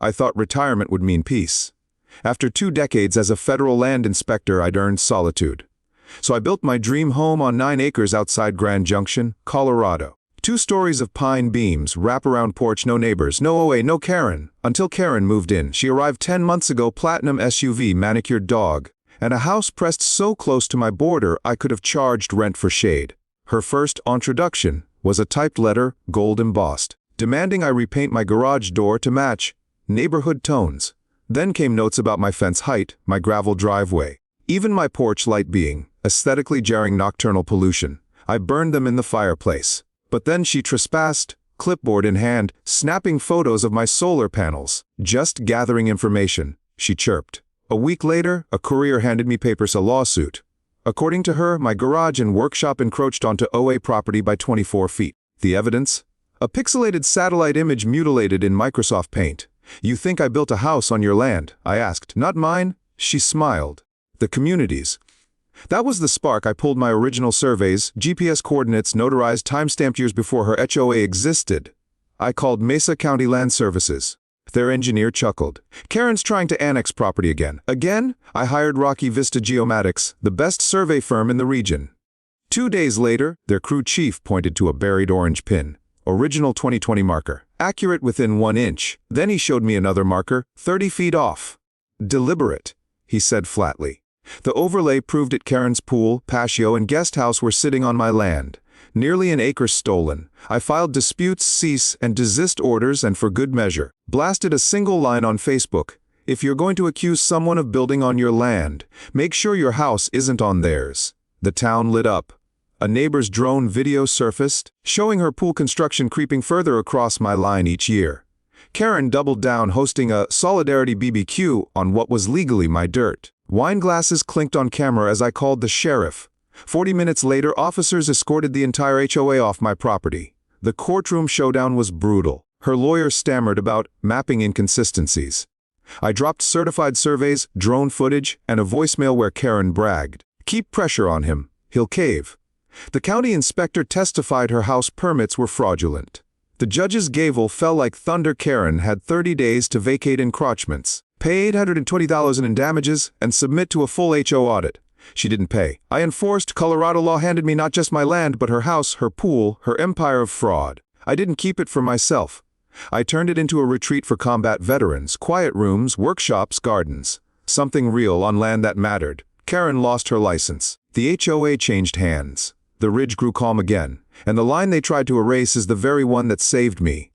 I thought retirement would mean peace. After 2 decades as a federal land inspector, I'd earned solitude. So I built my dream home on 9 acres outside Grand Junction, Colorado. 2 stories of pine beams, wraparound porch, no neighbors, no OA, no Karen. Until Karen moved in. She arrived 10 months ago, platinum SUV, manicured dog, and a house pressed so close to my border I could have charged rent for shade. Her first introduction was a typed letter, gold embossed, demanding I repaint my garage door to match neighborhood tones. Then came notes about my fence height, my gravel driveway, even my porch light being aesthetically jarring nocturnal pollution. I burned them in the fireplace. But then she trespassed, clipboard in hand, snapping photos of my solar panels. Just gathering information, she chirped. A week later, a courier handed me papers, a lawsuit. According to her, my garage and workshop encroached onto OA property by 24 feet. The evidence? A pixelated satellite image mutilated in Microsoft Paint. You think I built a house on your land? I asked. Not mine. She smiled. The community's. That was the spark. I pulled my original surveys, GPS coordinates, notarized, time-stamped years before her HOA existed. I called Mesa County Land Services. Their engineer chuckled. Karen's trying to annex property again. Again? I hired Rocky Vista Geomatics, the best survey firm in the region. 2 days later, their crew chief pointed to a buried orange pin. Original 2020 marker, accurate within 1 inch. Then he showed me another marker, 30 feet off. Deliberate, he said flatly. The overlay proved it. Karen's pool, patio, and guest house were sitting on my land. Nearly an acre stolen. I filed disputes, cease, and desist orders, and for good measure, blasted a single line on Facebook. If you're going to accuse someone of building on your land, make sure your house isn't on theirs. The town lit up. A neighbor's drone video surfaced, showing her pool construction creeping further across my line each year. Karen doubled down, hosting a solidarity BBQ on what was legally my dirt. Wine glasses clinked on camera as I called the sheriff. 40 minutes later, officers escorted the entire HOA off my property. The courtroom showdown was brutal. Her lawyer stammered about mapping inconsistencies. I dropped certified surveys, drone footage, and a voicemail where Karen bragged. Keep pressure on him. He'll cave. The county inspector testified her house permits were fraudulent. The judge's gavel fell like thunder. Karen had 30 days to vacate encroachments, pay $820 in damages, and submit to a full HO audit. She didn't pay. I enforced. Colorado law handed me not just my land, but her house, her pool, her empire of fraud. I didn't keep it for myself. I turned it into a retreat for combat veterans, quiet rooms, workshops, gardens. Something real on land that mattered. Karen lost her license. The HOA changed hands. The ridge grew calm again, and the line they tried to erase is the very one that saved me.